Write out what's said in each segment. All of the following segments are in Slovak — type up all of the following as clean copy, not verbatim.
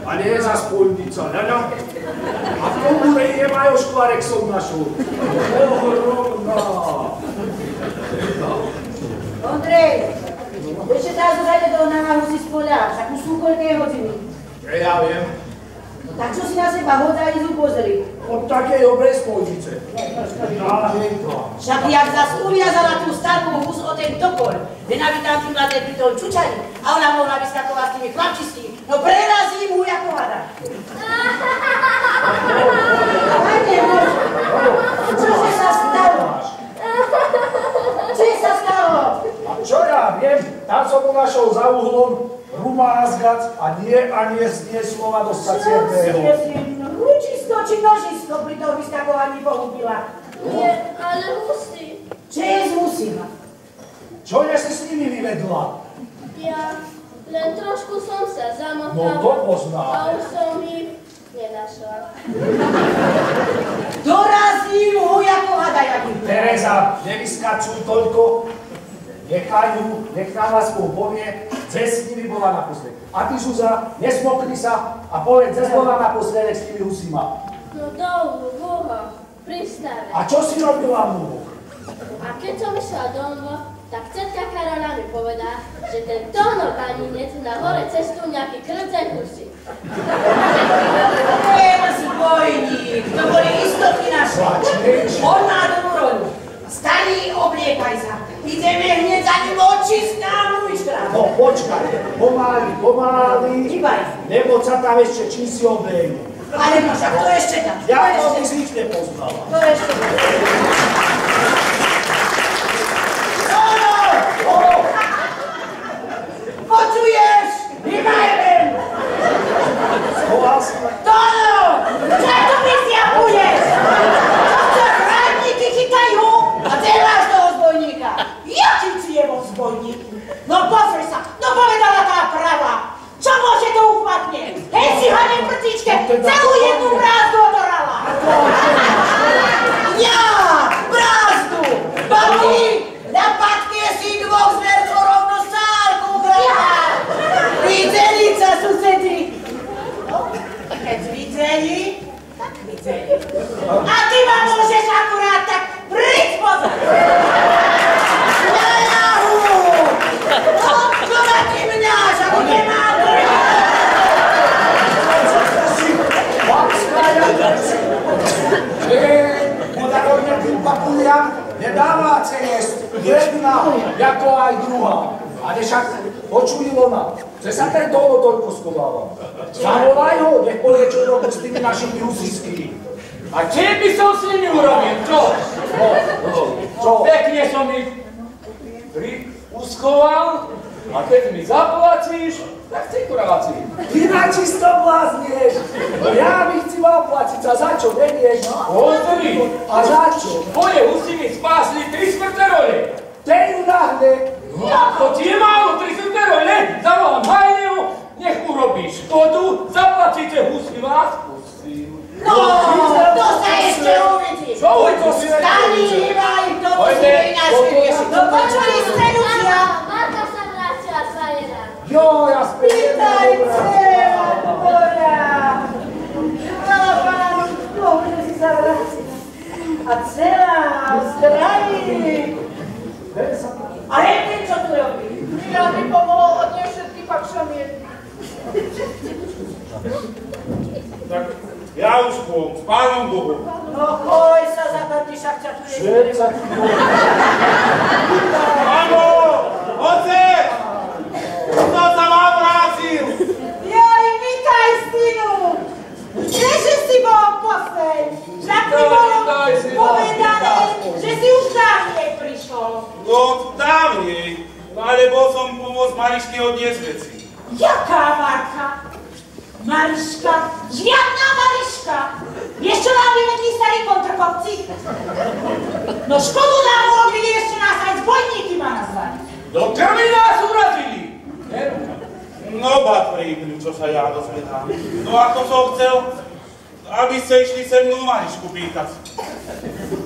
A nie je za spojnica, ľaľa. A v komúre je Majo Škvarek som našol. Ohromná. Ondrej, ešte teraz zajde do námahu si spoľa, však už sú koľké hodiny. Ja viem. No tak čo si na seba hodza ísť upozri? Od takej obrej spojnice. Však jak zas uviazala tú starú hus o ten topor, len aby tam tí mladé pri tom čučali a ona mohla vyskakovať s tými chlapčistými, no prerazí mu ako hada. A nemôže. Čože sa stalo? Čo sa stalo? A čo ja viem, tam som mu našiel za uhlom rumázgac a nie znie slova do sacietného. Čo si ručisko či nožisko pri tom vyskakovaní pohúbila? Nie, ale husy. Čo je z husima? Čo je si s nimi vyvedla? Ja len trošku som sa zamotala. No to poznám. A už som ich nenašla. Dorazím ho ako hada jaký. Tereza, nevyskačuj toľko. Nech nám aspoň povie, kde s nimi bola naposled. A ty, Zuzá, nesmokni sa a povedz, kde bola naposled s tými husima. No dolu, Boha, pri stave. A čo si robila mu? A keď som išla domov, tak tetka Karola mi povedala, že ten Tóno Baninec na hore cestu nejaký krvce husí. Ten zbojník, to boli istoty naše. On má dobrú rolu. Starý, obliekaj sa. Ideme hneď za ním očistá mújštra. No počkaj, pomáli, lebo sa tam ešte čísi oblejú. Ale no, však to ešte tam. Ja to by si ich nepoznala. To ešte tam. Počuješ? Vymajmen! Schoval si ma. Tono! Čo tu misia budeš? Čo hradníky chytajú? A deláš toho zbojníka? Jaký si je vo zbojník? No pozri sa, no povedala tá pravá. Čo môže to uchvatne? Hej si ho neprtičke, celú jednu brázdu odorala. Ja, brázdu! Babi, na patke si dvoch zmercov rovno sárku ubrala. Videli sa, susedi? No, keď videli, tak videli. A ty ma môžeš akurát tak príď pozor. Jahu! No, čo ma ty mňaš, ako nemám Podarovne tým papuliam nedáva cenest jedna, ako aj druhá. A však počuli ona, že sa ten Tóno toľko schováva. Zavolaj ho, nech povie, čo robiť s tými našimi husiskými. A čím by som s nimi urobil? Čo? Čo? Pekne som ich uschoval a keď mi zaplatíš, tak si kuráci. Ty na čisto bláznieš. Ja bych si mal platiť. A za čo, nevieš? Pozri. A za čo? Tvoje husy mi spásli 3/4 role. Tej ju nahne. To ti je málo 3/4 role? Zavolám Hajneho, nech urobí škodu, zaplatíte husy vás, husy. No, to sa ešte uvidí. Čo vy to si Staní iba i to musíme ináč vyriešiť. No počuli ste, ľudia? Marka sa vrátila z vajera. Jo, ja späť. Vítaj, dcera moja. Chvála Pánu Bohu, že si sa vrátil. A dcera, zdraví. A hej, ty čo tu robí? Ja mi pomohol od nej všetky pak šamietky. Tak ja už pôjom, s Pánom Bohom. No choj sa zapadni, však ťa tu je. Mamo! Otec! Kto sa vám vrátil? Joj, vítaj, synu. Kdeže si bol posej? Však mi bolo povedané, že si už dávnej prišiel. No, dávnej. Ale bol som pomôcť Mariške odniesť veci. Jaká Marka? Mariška? Žiadna Mariška! Vieš, čo nám vyvedli starí kontrkopci? No škodu nám urobili, ešte nás aj zbojníky ma nazvali. Do krvi nás urazili! No, Batrík, čo sa ja dozvedám. No, ako som chcel, aby ste išli se mnou Marišku pýtať.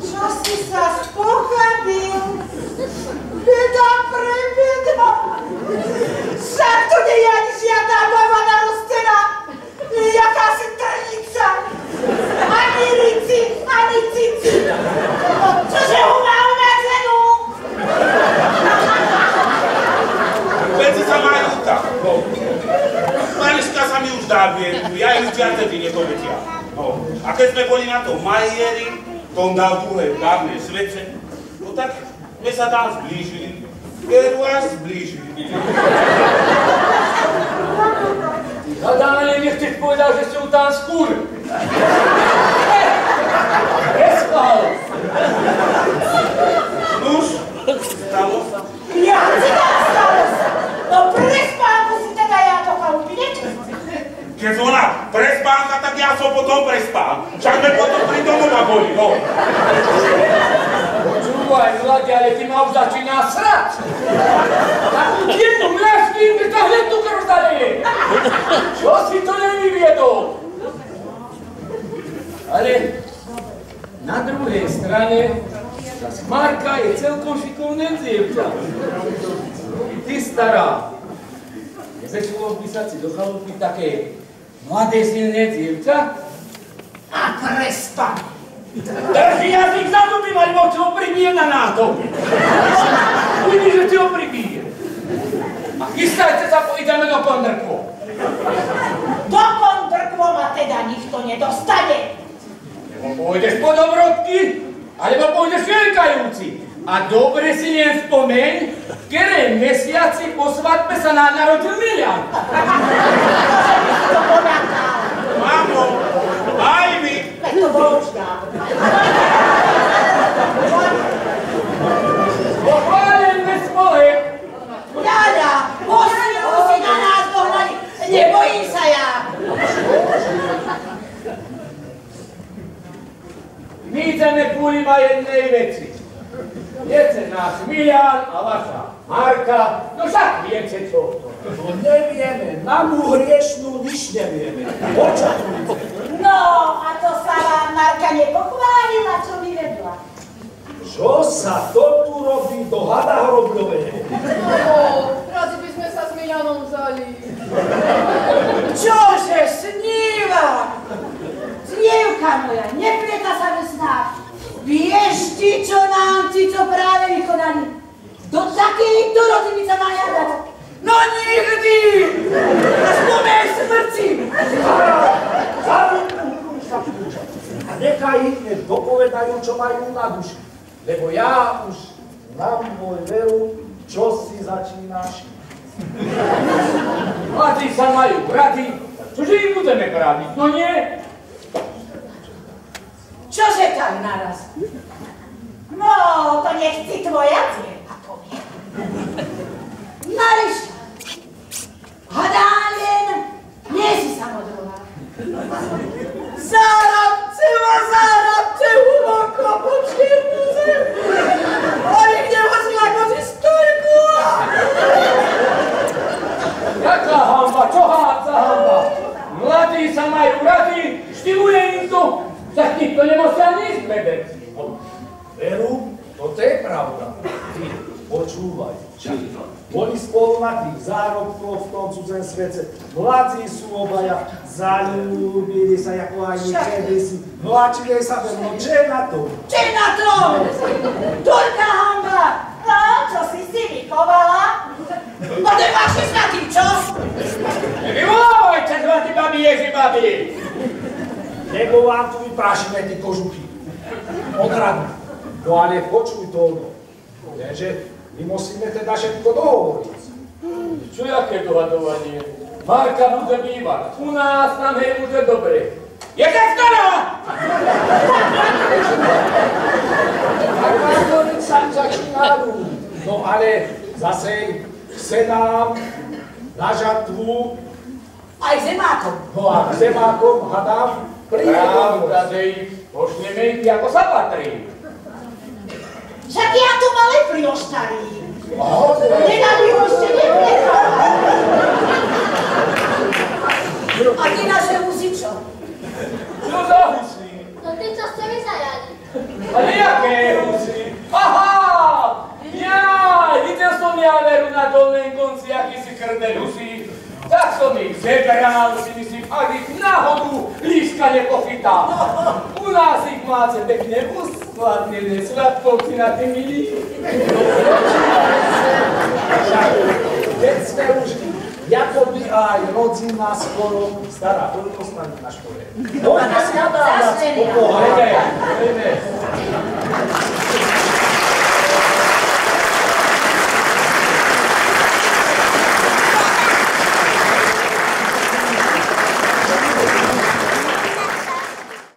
Čo si sa spochabil? Beda pre beda! Však to mesiace ti nepovedia. No, a keď sme boli na tom Majeri, to on dal druhé dávne svece, no tak sme sa tam zblížili. Veru až zblížili. Zadanie mi chceš povedať, že si ju tam skúr. Prespal. Nuž, stalo sa. Ja si tam stalo sa. No prespánku si teda ja do chalupy nečistím. Keď ona prespánka, tak ja som potom prespal. Však sme potom pri domova boli, no. Počúvaj, mladý, ale ty ma už začíná srať. Takú jednu mľažky, že to hneď tu krv zaleje. Čo si to nevyviedol? Ale na druhej strane zas Marka je celkom šikovné dievča. Ty stará. Nezečulo by sa si do chalupy také mladé silné dievča? A prespan. Drží jazyk za zuby, alebo ti ho pribije na nádobí. Uvidí, že ti ho pribije. A chystajte sa, ideme do Kondrkvo. Do Kondrkvo ma teda nikto nedostane. Nebo pôjdeš po dobrodky, alebo pôjdeš veľkajúci. A dobre si len spomeň, v ktorej mesiaci po svadbe sa narodil Milian. Môže by si to poľakal. Mamo, aj mi. Veď to bolo už dávno. Pochválený spolek. Ľaľa, musí na nás dohľadiť. Nebojím sa ja. My ideme kvôli ma jednej veci. Viete náš Milian a vaša Marka, no však viete čo to. No nevieme, na mu hriešnú nič nevieme. Počakujte. No, a to sa vám Marka nepochválila, čo mi vedla. Čo sa to tu robí do hada hrobľového? Radi by sme sa s Milianom vzali. Čože sníva? Dievka moja, neplieta sa ve snách. Vieš ti, čo nám ti, čo práve vykonali? Do takejto rodiny sa má jadať. No nikdy! Až po mej smrti! A nechaj ich dopovedajú, čo majú na duši. Lebo ja už mám môj veru, čo si začínaš. Mladí sa majú radi, čože im budeme brániť, no nie? Čože tak naraz? No, to nech si tvoja dievka povie. Maryša, hadálien, nie si samodrová. Zárabce ma zárabce, hlboko po čiernu zem. A ich nevozila kozi stojku. Jaká hamba, čo hádza hamba? Mladí sa majú radi, štimuje im to, však nikto nemusia nič vedieť. Veru, to je pravda. Ty, počúvaj. Boli spolu na tých zárobkoch v tom cudzem svete. Mladí sú obaja, zalúbili sa ako aj kedysi. No a či jej sa veru, čo je na to? Čo je na tom? Toľká hamba. No, čo si vychovala? No to máš šesnatý, čo? Nevyvolávajte zlatý babi, ježi babi! Lebo vám tu vyprášime tí kožuchy. Odradu. No ale počuj to, lenže my musíme teda všetko dohovoriť. Čo jaké dohadovanie? Marka bude bývať. U nás nám hej bude dobre. Je tak skoro! Tak hovoriť sa začínajú. No ale zase chce nám na žatvu. Aj zemákom. No a k zemákom hadám Pravda, že ich pošleme ich ako sa patrí. Však ja tu malé prioštarý. Ahoj. Nedali ho ešte neplechala. A ty naše husy čo? Čo za husy? To ty, čo ste mi zajali. Ale jaké husy? Aha! Jaj, videl som ja veru na dolnej konci, aký si krdel husí. Tak som ich zeberal, si myslím, ak ich náhodu líška nepochytá. U nás ich máte pekne uskladnené, sladkovci na tým milí. Však, keď sme už jakoby nechaj, rodzina skoro, stará, koľko snadí na škole. Dobre si nadáva, Zasmeria. popohľadaj.